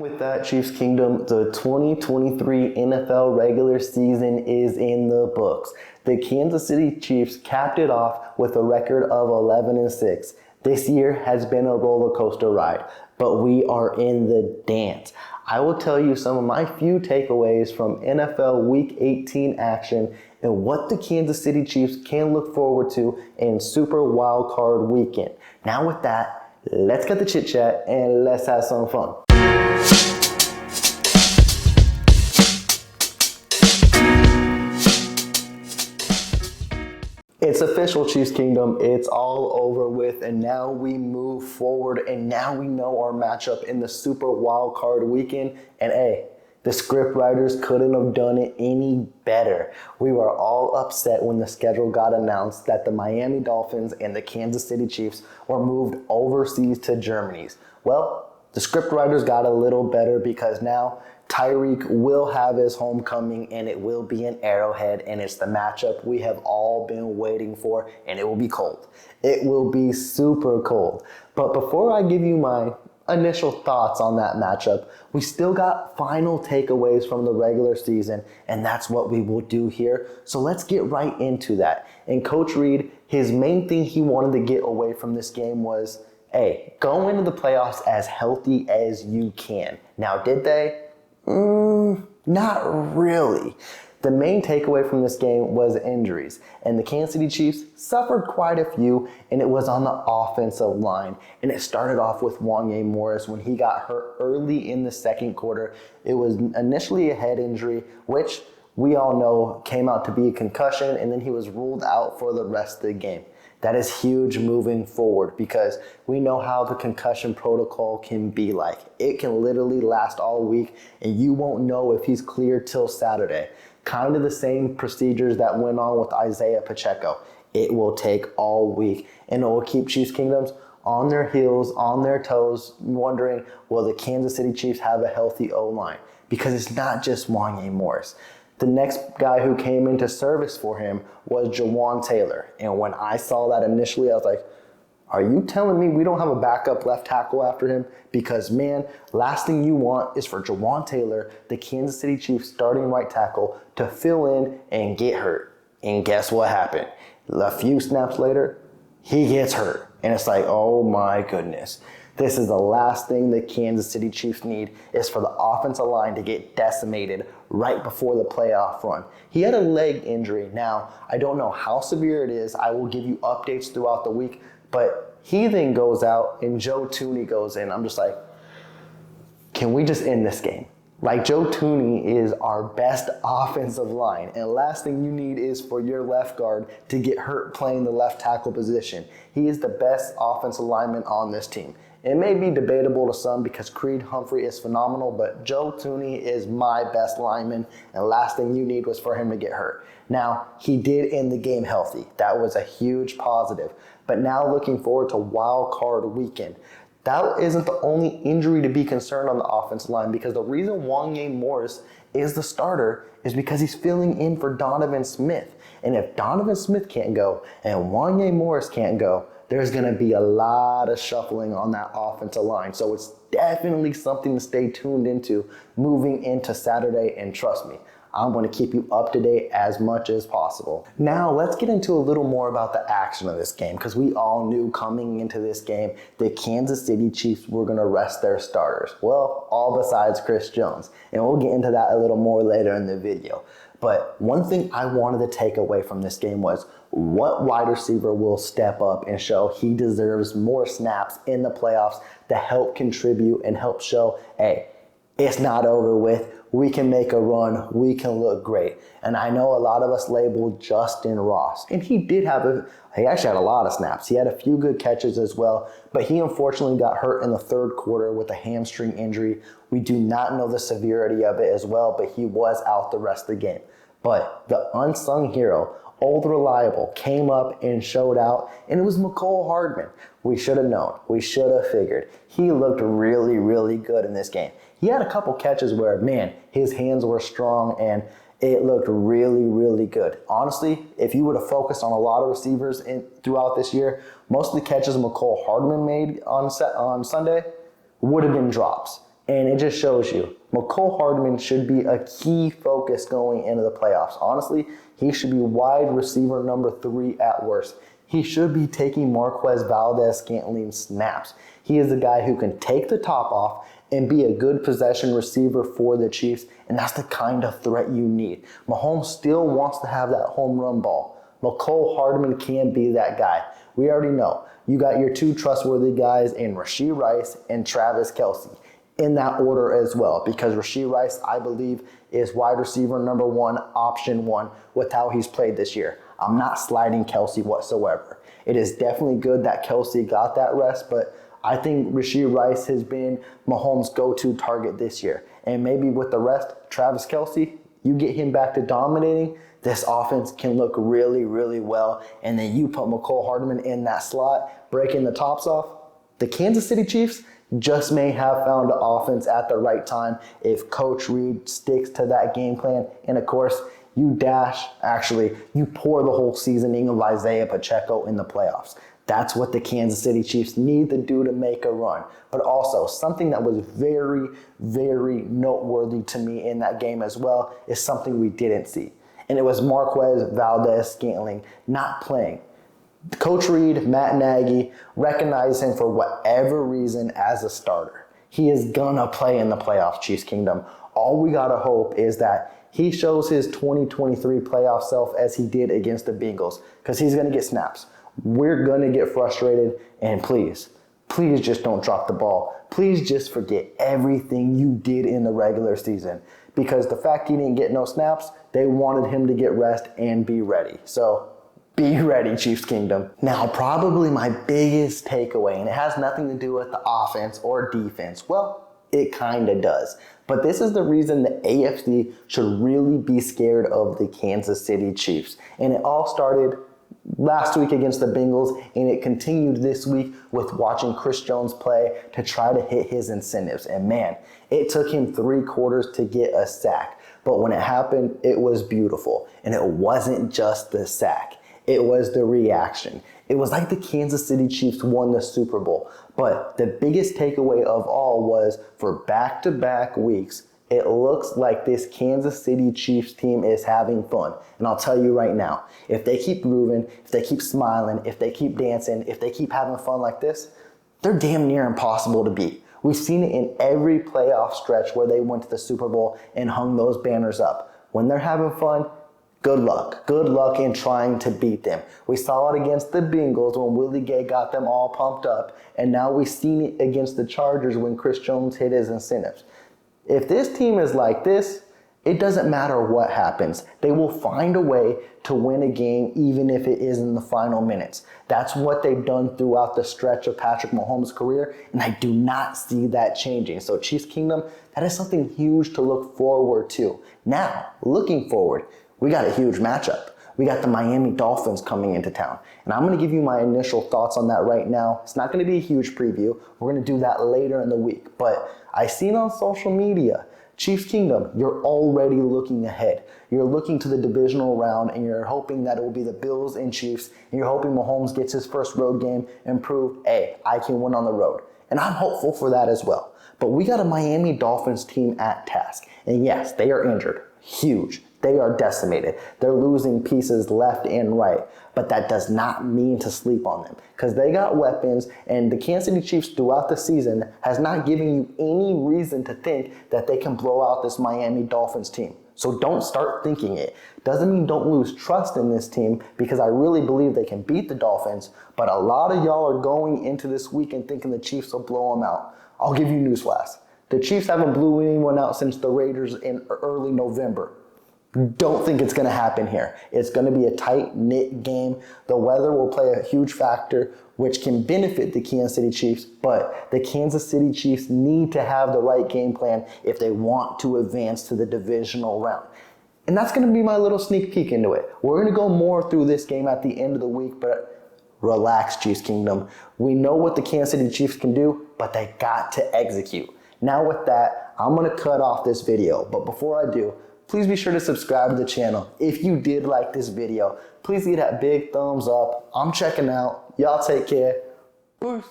with that, Chiefs Kingdom, the 2023 NFL regular season is in the books. The Kansas City Chiefs capped it off with a record of 11-6. This year has been a roller coaster ride, but we are in the dance. I will tell you some of my few takeaways from NFL Week 18 action and what the Kansas City Chiefs can look forward to in Super Wildcard weekend. Now with that, let's get the chit chat and let's have some fun. It's official, Chiefs Kingdom. It's all over with, and now we move forward, and now we know our matchup in the Super Wildcard weekend. And hey, the script writers couldn't have done it any better. We were all upset when the schedule got announced that the Miami Dolphins and the Kansas City Chiefs were moved overseas to Germany's. Well, the script writers got a little better because now Tyreek will have his homecoming, and it will be in Arrowhead, and it's the matchup we have all been waiting for, and it will be cold. It will be super cold. But before I give you my initial thoughts on that matchup, we still got final takeaways from the regular season, and that's what we will do here. So let's get right into that. And Coach Reid, his main thing he wanted to get away from this game was, hey, go into the playoffs as healthy as you can. Now, did they? Not really. The main takeaway from this game was injuries, and the Kansas City Chiefs suffered quite a few, and it was on the offensive line. And it started off with Wanya Morris when he got hurt early in the second quarter. It was initially a head injury, which we all know came out to be a concussion, and then he was ruled out for the rest of the game. That is huge moving forward because we know how the concussion protocol can be like. It can literally last all week, and you won't know if he's cleared till Saturday. Kind of the same procedures that went on with Isaiah Pacheco. It will take all week, and it will keep Chiefs Kingdoms on their heels, on their toes, wondering, will the Kansas City Chiefs have a healthy O-line? Because it's not just Wanya Morris. The next guy who came into service for him was Jawan Taylor. And when I saw that initially, I was like, are you telling me we don't have a backup left tackle after him? Because, man, last thing you want is for Jawan Taylor, the Kansas City Chiefs starting right tackle, to fill in and get hurt. And guess what happened? A few snaps later, he gets hurt. And it's like, oh my goodness. This is the last thing the Kansas City Chiefs need is for the offensive line to get decimated right before the playoff run. He had a leg injury. Now, I don't know how severe it is. I will give you updates throughout the week. But he then goes out and Joe Thuney goes in. I'm just like, can we just end this game? Like, Joe Thuney is our best offensive line. And last thing you need is for your left guard to get hurt playing the left tackle position. He is the best offensive lineman on this team. It may be debatable to some because Creed Humphrey is phenomenal, but Joe Thuney is my best lineman, and last thing you need was for him to get hurt. Now, he did end the game healthy. That was a huge positive. But now looking forward to Wild Card weekend. That isn't the only injury to be concerned on the offensive line, because the reason Wanya Morris is the starter is because he's filling in for Donovan Smith. And if Donovan Smith can't go and Wanya Morris can't go, there's going to be a lot of shuffling on that offensive line. So it's definitely something to stay tuned into moving into Saturday. And trust me, I'm going to keep you up to date as much as possible. Now, let's get into a little more about the action of this game, because we all knew coming into this game the Kansas City Chiefs were going to rest their starters. Well, all besides Chris Jones. And we'll get into that a little more later in the video. But one thing I wanted to take away from this game was what wide receiver will step up and show he deserves more snaps in the playoffs to help contribute and help show, hey, it's not over with. We can make a run. We can look great. And I know a lot of us labeled Justin Ross. And he did he actually had a lot of snaps. He had a few good catches as well. But he unfortunately got hurt in the third quarter with a hamstring injury. We do not know the severity of it as well, but he was out the rest of the game. But the unsung hero, Old Reliable, came up and showed out, and it was McCole Hardman. We should have known. We should have figured. He looked really, really good in this game. He had a couple catches where, man, his hands were strong, and it looked really, really good. Honestly, if you would have focused on a lot of receivers throughout this year, most of the catches McCole Hardman made on Sunday would have been drops. And it just shows you, McCole Hardman should be a key focus going into the playoffs. Honestly, he should be wide receiver number 3 at worst. He should be taking Marquez Valdez-Scantling snaps. He is the guy who can take the top off and be a good possession receiver for the Chiefs, and that's the kind of threat you need. Mahomes still wants to have that home run ball. McCole Hardman can be that guy. We already know. You got your 2 trustworthy guys in Rashee Rice and Travis Kelce, in that order as well, because Rashee Rice, I believe, is wide receiver number 1, option 1, with how he's played this year. I'm not sliding Kelce whatsoever. It is definitely good that Kelce got that rest, but I think Rashee Rice has been Mahomes' go-to target this year. And maybe with the rest, Travis Kelce, you get him back to dominating, this offense can look really, really well. And then you put McCole Hardman in that slot, breaking the tops off. The Kansas City Chiefs just may have found the offense at the right time if Coach Reid sticks to that game plan. And of course, you pour the whole seasoning of Isaiah Pacheco in the playoffs. That's what the Kansas City Chiefs need to do to make a run. But also, something that was very, very noteworthy to me in that game as well is something we didn't see. And it was Marquez Valdez-Scantling not playing. Coach Reid, Matt Nagy, recognized him for whatever reason as a starter. He is gonna play in the playoffs, Chiefs Kingdom. All we gotta hope is that he shows his 2023 playoff self as he did against the Bengals, because he's gonna get snaps. We're gonna get frustrated, and please just don't drop the ball. Please just forget everything you did in the regular season, because the fact he didn't get no snaps, they wanted him to get rest and be ready. So be ready, Chiefs Kingdom. Now, probably my biggest takeaway, and it has nothing to do with the offense or defense. Well, it kind of does. But this is the reason the AFC should really be scared of the Kansas City Chiefs. And it all started last week against the Bengals, and it continued this week with watching Chris Jones play to try to hit his incentives. And man, it took him 3 quarters to get a sack. But when it happened, it was beautiful. And it wasn't just the sack. It was the reaction. It was like the Kansas City Chiefs won the Super Bowl. But the biggest takeaway of all was, for back-to-back weeks, it looks like this Kansas City Chiefs team is having fun. And I'll tell you right now, if they keep grooving, if they keep smiling, if they keep dancing, if they keep having fun like this, they're damn near impossible to beat. We've seen it in every playoff stretch where they went to the Super Bowl and hung those banners up. When they're having fun, good luck. Good luck in trying to beat them. We saw it against the Bengals when Willie Gay got them all pumped up, and now we've seen it against the Chargers when Chris Jones hit his incentives. If this team is like this, it doesn't matter what happens. They will find a way to win a game even if it is in the final minutes. That's what they've done throughout the stretch of Patrick Mahomes' career, and I do not see that changing. So Chiefs Kingdom, that is something huge to look forward to. Now, looking forward, we got a huge matchup. We got the Miami Dolphins coming into town. And I'm going to give you my initial thoughts on that right now. It's not going to be a huge preview. We're going to do that later in the week. But I seen on social media, Chiefs Kingdom, you're already looking ahead. You're looking to the divisional round, and you're hoping that it will be the Bills and Chiefs, and you're hoping Mahomes gets his first road game and prove, hey, I can win on the road. And I'm hopeful for that as well. But we got a Miami Dolphins team at task. And yes, they are injured. Huge. They are decimated. They're losing pieces left and right. But that does not mean to sleep on them, because they got weapons, and the Kansas City Chiefs throughout the season has not given you any reason to think that they can blow out this Miami Dolphins team. So don't start thinking it. Doesn't mean don't lose trust in this team, because I really believe they can beat the Dolphins, but a lot of y'all are going into this weekend thinking the Chiefs will blow them out. I'll give you newsflash. The Chiefs haven't blew anyone out since the Raiders in early November. Don't think it's going to happen here. It's going to be a tight-knit game. The weather will play a huge factor, which can benefit the Kansas City Chiefs, but the Kansas City Chiefs need to have the right game plan if they want to advance to the divisional round. And that's going to be my little sneak peek into it. We're going to go more through this game at the end of the week, but relax, Chiefs Kingdom. We know what the Kansas City Chiefs can do, but they got to execute. Now with that, I'm going to cut off this video, but before I do, please be sure to subscribe to the channel. If you did like this video, please give that big thumbs up. I'm checking out. Y'all take care. Peace.